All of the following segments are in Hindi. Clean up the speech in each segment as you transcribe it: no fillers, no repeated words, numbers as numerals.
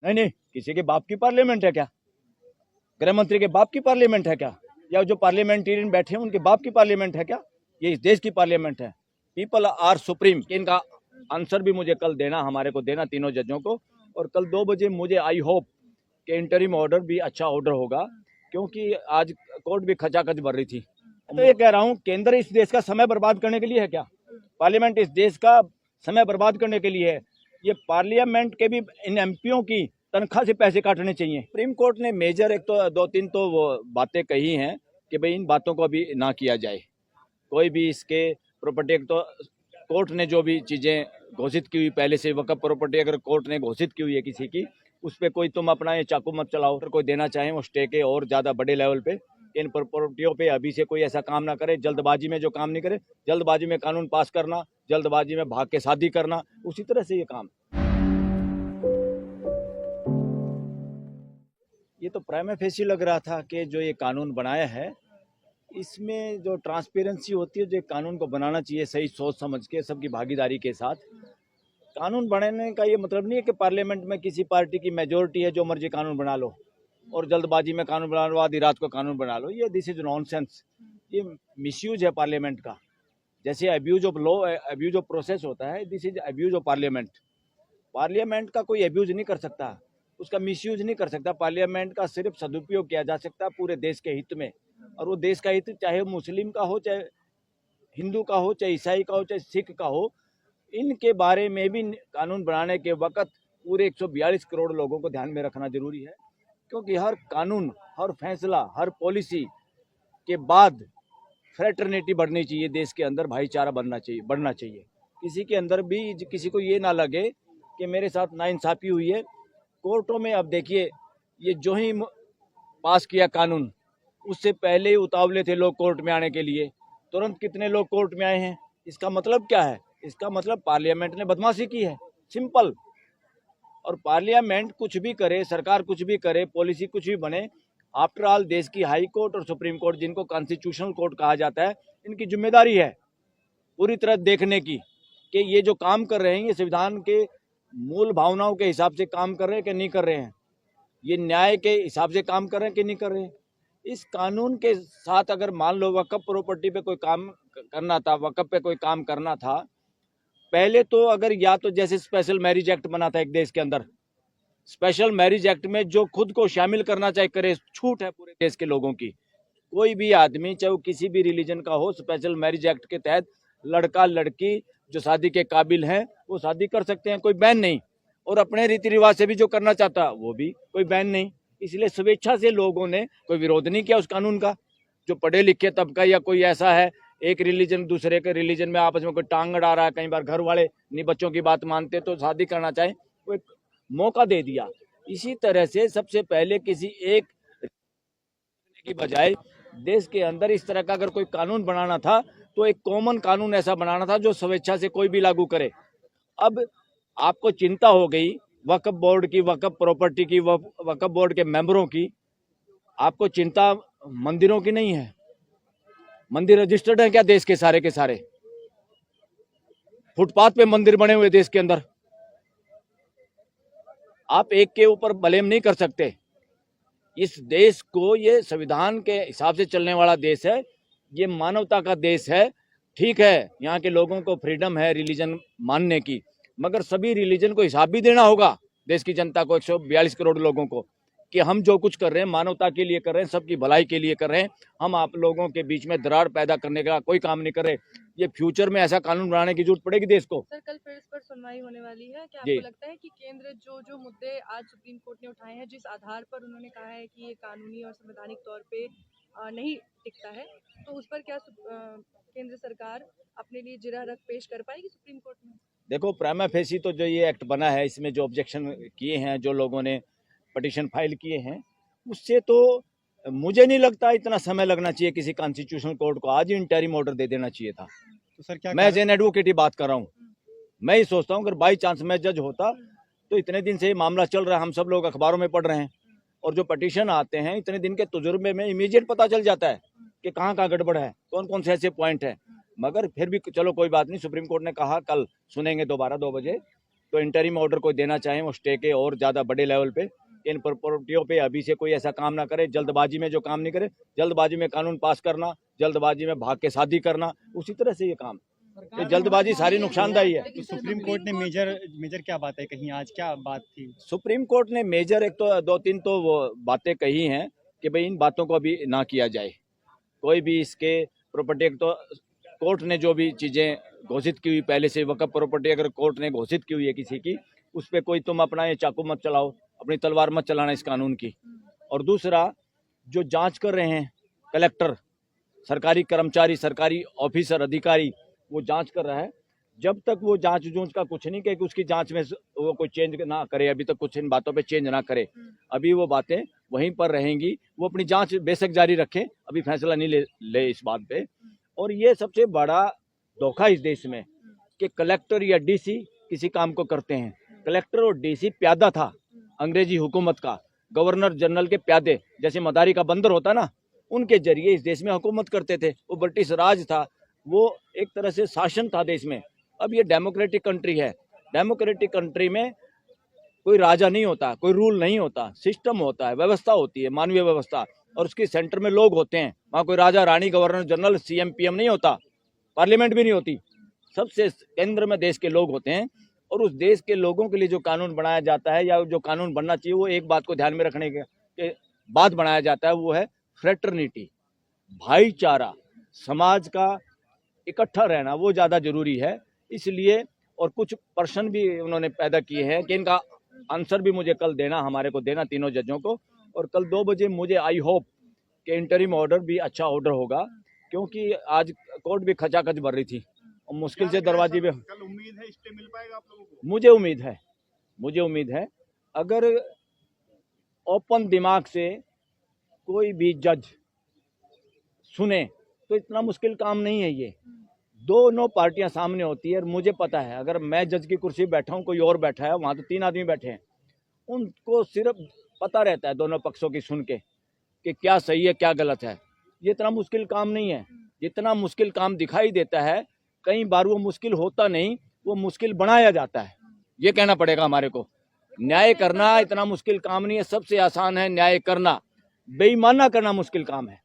नहीं नहीं, किसी के बाप की पार्लियामेंट है क्या? गृह मंत्री के बाप की पार्लियामेंट है क्या? या जो पार्लियामेंटेरियन बैठे हैं उनके बाप की पार्लियामेंट है क्या? ये इस देश की पार्लियामेंट है। People are supreme. इनका आंसर भी मुझे कल देना, हमारे को देना, तीनों जजों को। और कल 2 बजे मुझे आई होप कि इंटरिम ऑर्डर भी अच्छा ऑर्डर होगा, क्योंकि आज कोर्ट भी खचाखच भर रही थी। तो ये कह रहा हूँ, केंद्र इस देश का समय बर्बाद करने के लिए है क्या? पार्लियामेंट इस देश का समय बर्बाद करने के लिए है? ये पार्लियामेंट के भी इन एमपीओ की तनख्वाह से पैसे काटने चाहिए। सुप्रीम कोर्ट ने मेजर एक तो 2-3 तो वो बातें कही हैं कि भाई इन बातों को अभी ना किया जाए। कोई भी इसके प्रॉपर्टी, तो कोर्ट ने जो भी चीजें घोषित की हुई पहले से, वक्फ प्रॉपर्टी अगर कोर्ट ने घोषित की हुई है किसी की, उस पर कोई तुम अपना ये चाकू मत चलाओ। अगर कोई देना चाहे वो स्टे के और ज्यादा बड़े लेवल पे इन प्रॉपर्टियों पे अभी से कोई ऐसा काम ना करे, जल्दबाजी में जो काम नहीं करे। जल्दबाजी में कानून पास करना, जल्दबाजी में भाग के शादी करना, उसी तरह से ये काम। ये तो प्राइमा फेसी लग रहा था कि जो ये कानून बनाया है इसमें जो ट्रांसपेरेंसी होती है, जो कानून को बनाना चाहिए सही सोच समझ के, सबकी भागीदारी के साथ। कानून बनाने का ये मतलब नहीं है कि पार्लियामेंट में किसी पार्टी की मेजोरिटी है, जो मर्जी कानून बना लो और जल्दबाजी में कानून बना लो, आधी रात को कानून बना लो। ये दिस इज नॉनसेंस। ये मिसयूज है पार्लियामेंट का। जैसे abuse of law, abuse of process होता है, this is abuse of parliament. Parliament का कोई अब्यूज नहीं कर सकता, उसका मिसयूज नहीं कर सकता। पार्लियामेंट का सिर्फ सदुपयोग किया जा सकता है पूरे देश के हित में। और वो देश का हित चाहे मुस्लिम का हो, चाहे हिंदू का हो, चाहे ईसाई का हो, चाहे सिख का हो, इनके बारे में भी कानून बनाने के वक्त पूरे 142 करोड़ लोगों को ध्यान में रखना जरूरी है। क्योंकि हर कानून, हर फैसला, हर पॉलिसी के बाद फ्रेटर्निटी बढ़नी चाहिए देश के अंदर, भाईचारा बढ़ना चाहिए। किसी के अंदर भी किसी को ये ना लगे कि मेरे साथ नाइंसाफी हुई है। कोर्टों में अब देखिए, ये जो ही पास किया कानून, उससे पहले ही उतावले थे लोग कोर्ट में आने के लिए। तुरंत कितने लोग कोर्ट में आए हैं? इसका मतलब क्या है? इसका मतलब पार्लियामेंट ने बदमाशी की है, सिंपल। और पार्लियामेंट कुछ भी करे, सरकार कुछ भी करे, पॉलिसी कुछ भी बने, आफ्टर ऑल देश की हाई कोर्ट और सुप्रीम कोर्ट, जिनको कॉन्स्टिट्यूशनल कोर्ट कहा जाता है, इनकी जिम्मेदारी है पूरी तरह देखने की कि ये जो काम कर रहे हैं ये संविधान के मूल भावनाओं के हिसाब से काम कर रहे हैं कि नहीं कर रहे हैं, ये न्याय के हिसाब से काम कर रहे हैं कि नहीं कर रहे हैं। इस कानून के साथ अगर मान लो वक्फ प्रॉपर्टी पे कोई काम करना था, वक्फ पे कोई काम करना था, पहले तो अगर या तो जैसे स्पेशल मैरिज एक्ट बना था एक देश के अंदर, स्पेशल मैरिज एक्ट में जो खुद को शामिल करना चाहे करे, छूट है पूरे देश के लोगों की। कोई भी आदमी चाहे वो किसी भी रिलीजन का हो, स्पेशल मैरिज एक्ट के तहत लड़का लड़की जो शादी के काबिल हैं वो शादी कर सकते हैं, कोई बैन नहीं। और अपने रीति रिवाज से भी जो करना चाहता वो भी कोई बैन नहीं। इसलिए स्वेच्छा से लोगों ने कोई विरोध नहीं किया उस कानून का। जो पढ़े लिखे तबका या कोई ऐसा है, एक रिलीजन दूसरे के रिलीजन में आपस में कोई टांग अड़ा रहा है, कई बार घर वाले नहीं बच्चों की बात मानते तो शादी करना चाहे, वो एक मौका दे दिया। इसी तरह से सबसे पहले किसी एक की बजाय देश के अंदर इस तरह का अगर कोई कानून बनाना था तो एक कॉमन कानून ऐसा बनाना था जो स्वेच्छा से कोई भी लागू करे। अब आपको चिंता हो गई वक्फ बोर्ड की, वक्फ प्रॉपर्टी की, वक्फ बोर्ड के मेंबरों की, आपको चिंता मंदिरों की नहीं है। मंदिर रजिस्टर्ड है क्या देश के सारे के सारे? फुटपाथ पे मंदिर बने हुए देश के अंदर। आप एक के ऊपर ब्लेम नहीं कर सकते। इस देश को, ये संविधान के हिसाब से चलने वाला देश है, ये मानवता का देश है। ठीक है, यहाँ के लोगों को फ्रीडम है रिलीजन मानने की, मगर सभी रिलीजन को हिसाब भी देना होगा देश की जनता को, 142 करोड़ लोगों को, कि हम जो कुछ कर रहे हैं मानवता के लिए कर रहे हैं, सबकी भलाई के लिए कर रहे हैं। हम आप लोगों के बीच में दरार पैदा करने का कोई काम नहीं कर रहे। ये फ्यूचर में ऐसा कानून बनाने की जरूरत पड़ेगी देश को। सर, कल फिर इस पर सुनवाई होने वाली है। क्या जी, आपको लगता है कि केंद्र जो जो मुद्दे आज सुप्रीम कोर्ट ने उठाए हैं, जिस आधार पर उन्होंने कहा है कि ये कानूनी और संवैधानिक तौर पे नहीं टिकता है, तो उस पर क्या केंद्र सरकार अपने लिए जिरह रख पेश कर पाएगी सुप्रीम कोर्ट में? देखो, प्राइमा फेसी तो जो ये एक्ट बना है, इसमें जो ऑब्जेक्शन किए हैं, जो लोगों ने पिटीशन फाइल किए हैं, उससे तो मुझे नहीं लगता इतना समय लगना चाहिए किसी कॉन्स्टिट्यूशनल कोर्ट को। आज ही इंटरिम ऑर्डर दे देना चाहिए था। तो सर क्या मैं एज एन एडवोकेट ही बात कर रहा हूँ। मैं ही सोचता हूँ अगर बाई चांस मैं जज होता तो इतने दिन से ये मामला चल रहा है, हम सब लोग अखबारों में पढ़ रहे हैं, और जो पटिशन आते हैं इतने दिन के तजुर्बे में इमीडिएट पता चल जाता है कि कहाँ कहाँ गड़बड़ है, कौन कौन से ऐसे पॉइंट है। मगर फिर भी चलो कोई बात नहीं, सुप्रीम कोर्ट ने कहा कल सुनेंगे दोबारा 2 बजे, तो इंटरिम ऑर्डर कोई देना चाहें वो स्टे के और ज़्यादा बड़े लेवल पे इन प्रॉपर्टियों पे अभी से कोई ऐसा काम ना करे, जल्दबाजी में जो काम नहीं करे, जल्दबाजी में कानून पास करना, जल्दबाजी में भाग के शादी करना, उसी तरह से ये काम, ये जल्दबाजी सारी नुकसानदायी है। तो सुप्रीम कोर्ट ने मेजर क्या बात है कहीं, आज क्या बात थी? सुप्रीम कोर्ट ने मेजर एक तो 2-3 तो वो बातें कही हैं कि भाई इन बातों को अभी ना किया जाए, कोई भी इसके प्रॉपर्टी तो कोर्ट ने जो भी चीज़ें घोषित की हुई पहले से वक्फ प्रॉपर्टी अगर कोर्ट ने घोषित की हुई है किसी की, उस पर कोई तुम अपना ये चाकू मत चलाओ, अपनी तलवार मत चलाना इस कानून की। और दूसरा जो जांच कर रहे हैं कलेक्टर, सरकारी कर्मचारी, सरकारी ऑफिसर, अधिकारी, वो जांच कर रहा है, जब तक वो जांच जूंच का कुछ नहीं कहे कि उसकी जांच में वो कोई चेंज ना करे, अभी तक कुछ इन बातों पे चेंज ना करे, अभी वो बातें वहीं पर रहेंगी, वो अपनी जांच बेशक जारी रखें, अभी फैसला नहीं ले इस बात पे। और ये सबसे बड़ा धोखा इस देश में कि कलेक्टर या डीसी किसी काम को करते हैं, कलेक्टर और डीसी प्यादा था अंग्रेजी हुकूमत का, गवर्नर जनरल के प्यादे, जैसे मदारी का बंदर होता ना, उनके जरिए इस देश में हुकूमत करते थे, वो ब्रिटिश राज था, वो एक तरह से शासन था देश में। अब ये डेमोक्रेटिक कंट्री है, डेमोक्रेटिक कंट्री में कोई राजा नहीं होता, कोई रूल नहीं होता, सिस्टम होता है, व्यवस्था होती है, मानवीय व्यवस्था, और उसके सेंटर में लोग होते हैं। वहाँ कोई Raja Rani, governor general, CM PM नहीं होता, पार्लियामेंट भी नहीं होती, सबसे केंद्र में देश के लोग होते हैं। और उस देश के लोगों के लिए जो कानून बनाया जाता है या जो कानून बनना चाहिए, वो एक बात को ध्यान में रखने के बाद बनाया जाता है, वो है फ्रेटर्निटी, भाईचारा, समाज का इकट्ठा रहना, वो ज़्यादा जरूरी है। इसलिए और कुछ प्रश्न भी उन्होंने पैदा किए हैं कि इनका आंसर भी मुझे कल देना, हमारे को देना, तीनों जजों को, और कल 2 बजे मुझे आई होप कि इंटरिम ऑर्डर भी अच्छा ऑर्डर होगा, क्योंकि आज कोर्ट भी खचाखच भर रही थी और मुश्किल से दरवाजे पे। कल उम्मीद है स्टे मिल पाएगा आप लोगों को? मुझे उम्मीद है अगर ओपन दिमाग से कोई भी जज सुने तो इतना मुश्किल काम नहीं है ये। दोनों पार्टियां सामने होती है और मुझे पता है अगर मैं जज की कुर्सी बैठा हूँ, कोई और बैठा है, वहाँ तो 3 आदमी बैठे हैं, उनको सिर्फ पता रहता है दोनों पक्षों की सुन के कि क्या सही है क्या गलत है। ये इतना मुश्किल काम नहीं है, जितना मुश्किल काम दिखाई देता है कई बार वो मुश्किल होता नहीं, वो मुश्किल बनाया जाता है। ये कहना पड़ेगा हमारे को, न्याय करना इतना मुश्किल काम नहीं है, सबसे आसान है न्याय करना। बेईमाना करना मुश्किल काम है,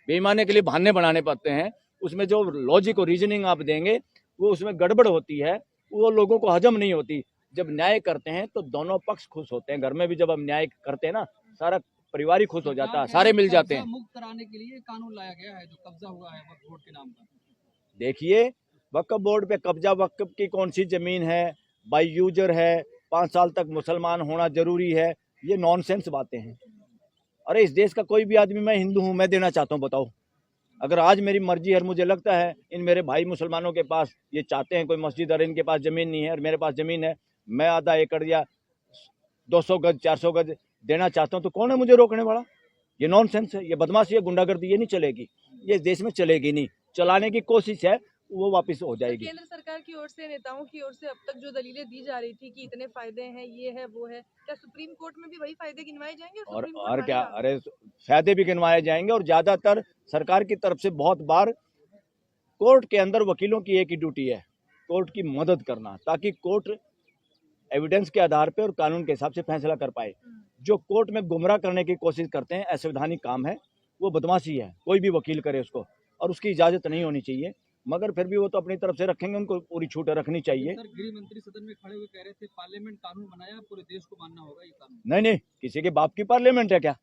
बेईमाने के लिए बहाने बनाने पड़ते हैं, उसमें जो लॉजिक और रीजनिंग आप देंगे वो उसमें गड़बड़ होती है, वो लोगों को हजम नहीं होती। जब न्याय करते हैं तो दोनों पक्ष खुश होते हैं, घर में भी जब हम न्याय करते हैं ना, सारा परिवार ही खुश हो जाता है, सारे मिल जाते हैं। मुक्त कराने के लिए कानून लाया गया है, जो कब्जा हुआ है वक्फ बोर्ड के नाम पर। देखिए, वक्फ बोर्ड पे कब्जा, वक्फ की कौन सी जमीन है, बाई यूजर है, 5 साल तक मुसलमान होना जरूरी है, ये नॉनसेंस बातें हैं। अरे इस देश का कोई भी आदमी, मैं हिंदू हूँ, मैं देना चाहता हूँ, बताओ, अगर आज मेरी मर्जी है और मुझे लगता है इन मेरे भाई मुसलमानों के पास ये चाहते हैं कोई मस्जिद और इनके पास ज़मीन नहीं है और मेरे पास ज़मीन है, मैं आधा एकड़ या 200 गज 400 गज देना चाहता हूँ, तो कौन है मुझे रोकने वाला? ये नॉनसेंस है, ये बदमाशी है, गुंडागर्दी, ये नहीं चलेगी, ये इस देश में चलेगी नहीं। चलाने की कोशिश है, वो वापस हो जाएगी। केंद्र सरकार की ओर से, नेताओं की ओर से अब तक जो दलीलें दी जा रही थी कि इतने फायदे हैं, ये है वो है, क्या सुप्रीम कोर्ट में भी वही फायदे गिनवाए जाएंगे? और क्या, अरे फायदे भी गिनवाए जाएंगे। और ज्यादातर सरकार की तरफ से बहुत बार कोर्ट के अंदर वकीलों की एक ही ड्यूटी है, कोर्ट की मदद करना, ताकि कोर्ट एविडेंस के आधार पर और कानून के हिसाब से फैसला कर पाए। जो कोर्ट में गुमराह करने की कोशिश करते हैं, असंवैधानिक काम है, वो बदमाशी है, कोई भी वकील करे उसको, और उसकी इजाजत नहीं होनी चाहिए। मगर फिर भी वो तो अपनी तरफ से रखेंगे, उनको पूरी छूट रखनी चाहिए। सर, गृह मंत्री सदन में खड़े हुए कह रहे थे पार्लियामेंट कानून बनाया, पूरे देश को मानना होगा ये कानून। नहीं, किसी के बाप की पार्लियामेंट है क्या?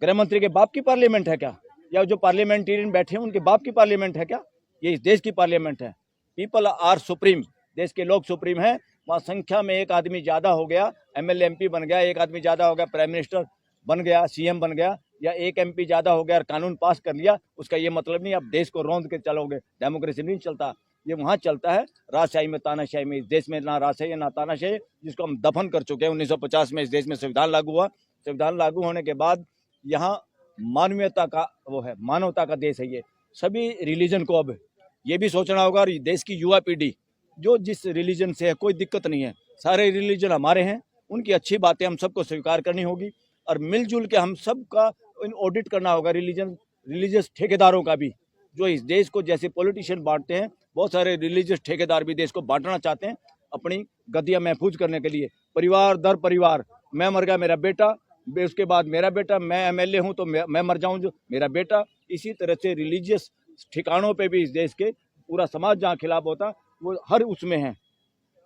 गृह मंत्री के बाप की पार्लियामेंट है क्या? या जो पार्लियामेंटेरियन बैठे हैं उनके बाप की पार्लियामेंट है क्या? ये इस देश की पार्लियामेंट है। पीपल आर सुप्रीम, देश के लोग सुप्रीम हैं। वहाँ संख्या में एक आदमी ज्यादा हो गया, एमएलए एमपी बन गया, एक आदमी ज्यादा हो गया, प्राइम मिनिस्टर बन गया, सीएम बन गया, या एक एमपी ज्यादा हो गया और कानून पास कर लिया, उसका ये मतलब नहीं आप देश को रौंद के चलोगे। डेमोक्रेसी नहीं चलता, ये वहाँ चलता है राजशाही में, तानाशाही में। इस देश में ना राजशाही है ना तानाशाही, जिसको हम दफन कर चुके हैं। 1950 में इस देश में संविधान लागू हुआ, संविधान लागू होने के बाद यहाँ मानवीयता का वो है, मानवता का देश है ये। सभी रिलीजन को अब ये भी सोचना होगा, और देश की युवा पीढ़ी जो जिस रिलीजन से है, कोई दिक्कत नहीं है, सारे रिलीजन हमारे हैं, उनकी अच्छी बातें हम सबको स्वीकार करनी होगी और मिलजुल के हम सबका ऑडिट करना होगा। रिलीजियस ठेकेदारों का भी, जो इस देश को जैसे पॉलिटिशियन बांटते हैं, बहुत सारे रिलीजियस ठेकेदार भी देश को बांटना चाहते हैं। अपनी गद्दियाँ महफूज करने के लिए, परिवार दर परिवार, मैं मर गया मेरा बेटा, उसके बाद मेरा बेटा, मैं एमएलए हूँ तो मैं मर जाऊँ जो मेरा बेटा। इसी तरह से रिलीजियस ठिकानों पे भी इस देश के पूरा समाज जहाँ खिलाफ होता वो हर उसमें है।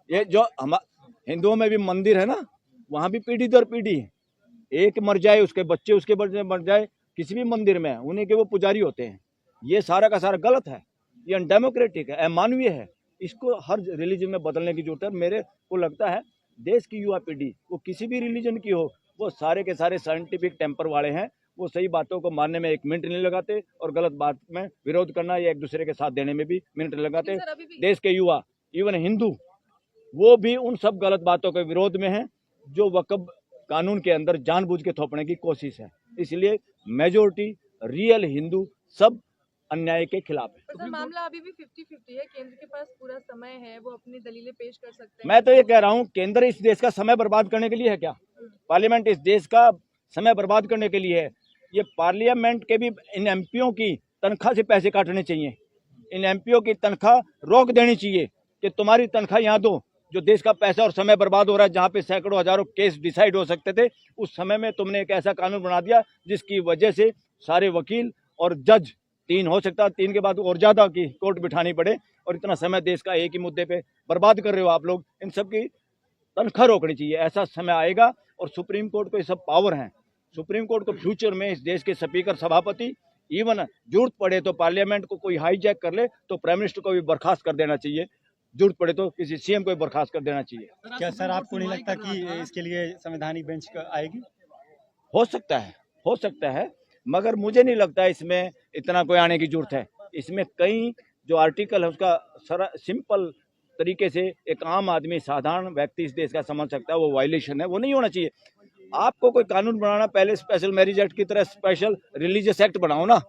ये जो हम हिंदुओं में भी मंदिर है ना, वहाँ भी पीढ़ी दर पीढ़ी है, एक मर जाए उसके बच्चे उसके बच्चे मर जाए, किसी भी मंदिर में उन्हीं के वो पुजारी होते हैं। ये सारा का सारा गलत है, ये अनडेमोक्रेटिक है, अमानवीय है। इसको हर रिलीजन में बदलने की जरूरत है। मेरे को लगता है देश की युवा पीढ़ी वो किसी भी रिलीजन की हो, वो सारे के सारे साइंटिफिक टेम्पर वाले हैं। वो सही बातों को मानने में 1 मिनट नहीं लगाते और गलत बात में विरोध करना या एक दूसरे के साथ देने में भी मिनट नहीं लगाते। सर, अभी भी देश के युवा इवन हिंदू वो भी उन सब गलत बातों के विरोध में हैं जो वक्फ कानून के अंदर जानबूझ के थोपने की कोशिश है। इसलिए मेजोरिटी रियल हिंदू सब अन्याय के खिलाफ है। पर सर, मामला अभी भी 50-50 है। केंद्र के पास पूरा समय है, वो अपनी दलीलें पेश कर सकते हैं। मैं तो ये कह रहा हूँ केंद्र इस देश का समय बर्बाद करने के लिए है क्या? पार्लियामेंट इस देश का समय बर्बाद करने के लिए है। ये पार्लियामेंट के भी इन एमपीओ की तनख्वाह से पैसे काटने चाहिए, इन एमपीओ की तनख्वाह रोक देनी चाहिए कि तुम्हारी तनख्वाह यहाँ दो। जो देश का पैसा और समय बर्बाद हो रहा है, जहाँ पे सैकड़ों हजारों केस डिसाइड हो सकते थे, उस समय में तुमने एक ऐसा कानून बना दिया जिसकी वजह से सारे वकील और जज 3 हो सकता है, 3 के बाद और ज्यादा की कोर्ट बिठानी पड़े, और इतना समय देश का एक ही मुद्दे पे बर्बाद कर रहे हो आप लोग। इन सब की तनख्वाह रोकनी चाहिए। ऐसा समय आएगा और सुप्रीम कोर्ट को ये सब पावर है। सुप्रीम कोर्ट को फ्यूचर में इस देश के स्पीकर सभापति इवन जरूरत पड़े तो पार्लियामेंट को कोई हाईजैक कर ले तो प्राइम मिनिस्टर को भी बर्खास्त कर देना चाहिए, जरूरत पड़े तो किसी सीएम को भी बर्खास्त कर देना चाहिए। क्या सर आपको नहीं लगता कि इसके लिए संवैधानिक बेंच आएगी? हो सकता है, मगर मुझे नहीं लगता इसमें इतना कोई आने की जरूरत है। इसमें कई जो आर्टिकल है उसका सिंपल तरीके से एक आम आदमी साधारण व्यक्ति इस देश का समझ सकता है वो वायलेशन है, वो नहीं होना चाहिए। आपको कोई कानून बनाना, पहले स्पेशल मैरिज एक्ट की तरह स्पेशल रिलीजियस एक्ट बनाओ ना,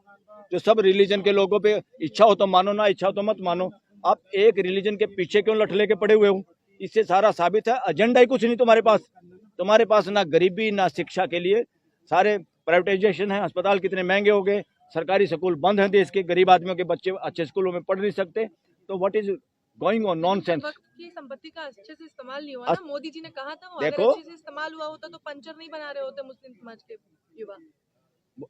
जो सब रिलीजन के लोगों पे इच्छा हो तो मानो, ना इच्छा हो तो मत मानो। आप एक रिलीजन के पीछे क्यों लठ लेके पड़े हुए हो? इससे सारा साबित है एजेंडा ही कुछ नहीं तुम्हारे पास ना गरीबी ना शिक्षा के लिए, सारे प्राइवेटाइजेशन है, अस्पताल कितने महंगे हो गए, सरकारी स्कूल बंद हैं, देश के गरीब आदमियों के बच्चे अच्छे स्कूलों में पढ़ नहीं सकते। तो what is going on nonsense. वक्त की संपत्ति का अच्छे से इस्तेमाल नहीं हुआ ना। मोदी जी ने कहा था वो देखो, अगर अच्छे से इस्तेमाल हुआ होता तो पंचर नहीं बना रहे होते मुस्लिम समाज के युवा।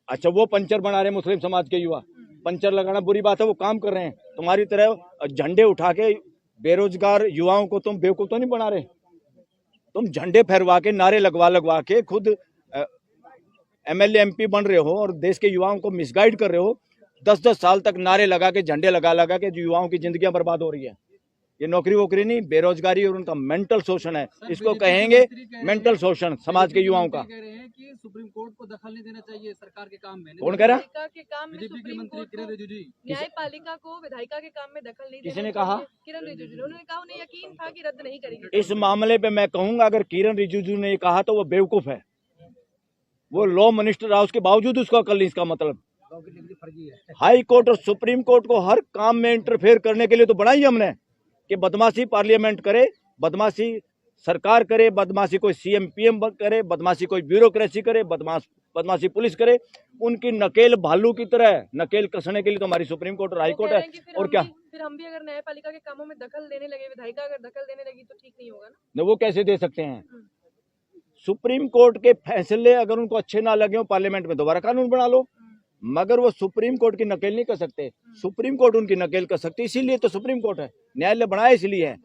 अच्छा, वो पंचर बना रहे मुस्लिम समाज के युवा, पंचर लगाना बुरी बात है, वो काम कर रहे हैं। तुम्हारी तरह झंडे उठा के बेरोजगार युवाओं को तुम बेवकूफ तो नहीं बना रहे। तुम झंडे फहरवा के नारे लगवा के खुद एमएलए एमपी बन रहे हो और देश के युवाओं को मिसगाइड कर रहे हो। 10-10 साल तक नारे लगा के झंडे लगा के जो युवाओं की जिंदगियां बर्बाद हो रही है। ये नौकरी वोकरी नहीं, बेरोजगारी और उनका मेंटल शोषण है, इसको कहेंगे मेंटल शोषण समाज के युवाओं का। कह रहे हैं कि सुप्रीम कोर्ट को दखल नहीं देना चाहिए सरकार के काम में। कौन कह रहा? विधायिका के काम में बीजेपी के सुप्रीम मंत्री कोर्ट किरण को, रिजिजू जी। न्यायपालिका को विधायिका के काम में दखल नहीं किसने देना कहा? चाहिए। किरण रिजिजू ने, उन्होंने कहा उन्हें यकीन था कि रद्द नहीं करेंगे। इस मामले पे मैं कहूंगा अगर किरण रिजिजू ने कहा तो वो बेवकूफ है। वो लॉ मिनिस्टर रहा, उसके बावजूद उसको अकल नहीं। इसका मतलब हाई कोर्ट और सुप्रीम कोर्ट को हर काम में इंटरफेयर करने के लिए तो बनाई हमने कि बदमाशी पार्लियामेंट करे, बदमाशी सरकार करे, बदमाशी कोई सीएम पीएम करे, बदमाशी कोई ब्यूरोक्रेसी करे, बदमाशी पुलिस करे। उनकी नकेल भालू की तरह नकेल कसने के लिए तो हमारी सुप्रीम कोर्ट और हाई कोर्ट है। और क्या फिर हम भी अगर न्यायपालिका के कामों में दखल देने लगे, विधायिका अगर दखल देने लगी तो ठीक नहीं होगा ना। वो कैसे दे सकते हैं? सुप्रीम कोर्ट के फैसले अगर उनको अच्छे ना लगे हो, पार्लियामेंट में दोबारा कानून बना लो, मगर वो सुप्रीम कोर्ट की नकेल नहीं कर सकते। सुप्रीम कोर्ट उनकी नकेल कर सकती, इसीलिए तो सुप्रीम कोर्ट है, न्यायालय बनाया इसलिए है।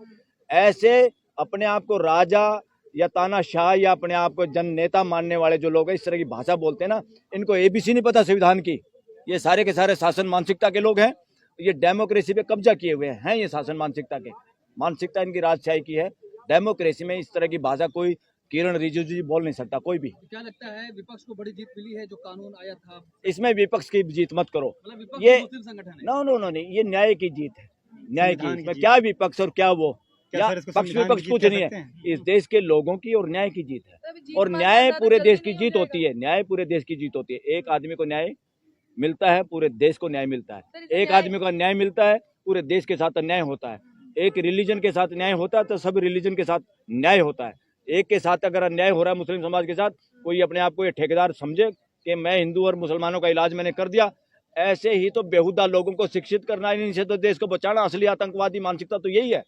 ऐसे अपने आप को राजा या तानाशाह या अपने आप को जन नेता मानने वाले जो लोग हैं, इस तरह की भाषा बोलते हैं ना, इनको एबीसी नहीं पता संविधान की। ये सारे के सारे शासन मानसिकता के लोग हैं, ये डेमोक्रेसी पे कब्जा किए हुए हैं। ये शासन मानसिकता इनकी राजशाही की है। डेमोक्रेसी में इस तरह की भाषा कोई किरण रिजिजू जी बोल नहीं सकता, कोई भी। क्या लगता है विपक्ष को बड़ी जीत मिली है जो कानून आया था? इसमें विपक्ष की जीत मत करो, मतलब विपक्ष ये मुस्लिम संगठन है। नो, ये न्याय की जीत है, न्याय की। इसमें क्या विपक्ष और क्या वो, क्या सर इसको पक्ष संविधान विपक्ष की जीत कुछ कह नहीं सकते है। हैं? इस देश के लोगों की और न्याय की जीत है। तभी जीत और पाना न्याय ज्यादा पूरे देश जल्दी की नहीं जीत हो होती है। न्याय पूरे देश की जीत होती है। एक आदमी को न्याय मिलता है, पूरे देश को न्याय मिलता है। सर, इसे एक न्याय- आदमी को न्याय मिलता है, पूरे देश के साथ अन्याय होता है। एक रिलीजन के साथ न्याय होता है तो सब रिलीजन के साथ न्याय होता है। एक के साथ अगर अन्याय हो रहा है मुस्लिम समाज के साथ, कोई अपने आप को ये ठेकेदार समझे कि मैं हिंदू और मुसलमानों का इलाज मैंने कर दिया, ऐसे ही तो बेहुदा लोगों को शिक्षित करना, इनसे तो देश को बचाना। असली आतंकवादी मानसिकता तो यही है।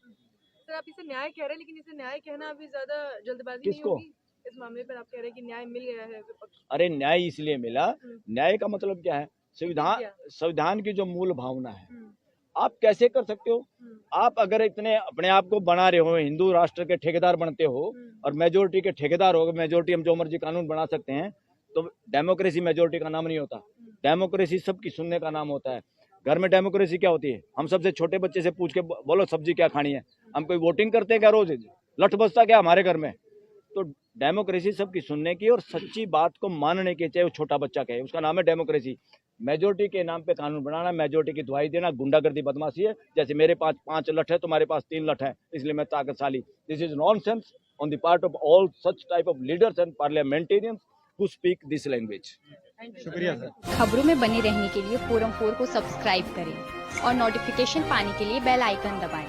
सर आप इसे न्याय कह रहे हैं, लेकिन इसे न्याय कहना अभी ज्यादा जल्दबाजी नहीं किसको? होगी इस मामले पर? आप कह रहे हैं कि न्याय मिल गया है विपक्ष को। अरे न्याय इसलिए मिला, न्याय का मतलब क्या है? क्या? संविधान की जो मूल भावना है, हम्म, आप कैसे कर सकते हो? हम्म, आप अगर इतने अपने आप को बना रहे हो, हिंदू राष्ट्र के ठेकेदार बनते हो और मेजोरिटी के ठेकेदार हो, मेजोरिटी हम जो मर्जी कानून बना सकते हैं, तो डेमोक्रेसी मेजोरिटी का नाम नहीं होता। डेमोक्रेसी सबकी सुनने का नाम होता है। घर में डेमोक्रेसी क्या होती है? हम सबसे छोटे बच्चे से पूछ के बोलो सब्जी क्या खानी है, हम कोई वोटिंग करते हैं क्या? रोज लठ बसता क्या हमारे घर में? तो डेमोक्रेसी सबकी सुनने की और सच्ची बात को मानने की, चाहे वो छोटा बच्चा कहे, उसका नाम है डेमोक्रेसी। मेजोरिटी के नाम पे कानून बनाना, मेजोरिटी की दुहाई देना गुंडागर्दी बदमाशी है। जैसे मेरे पास 5 लठ है, तुम्हारे पास 3 लठ है, इसलिए मैं ताकतशाली। This is nonsense on the part of all such type of leaders and parliamentarians who speak this language. Thank you, शुक्रिया sir. सर। खबरों में बने रहने के लिए फोरम 4 को सब्सक्राइब करें और नोटिफिकेशन पाने के लिए बेल आइकन दबाएं।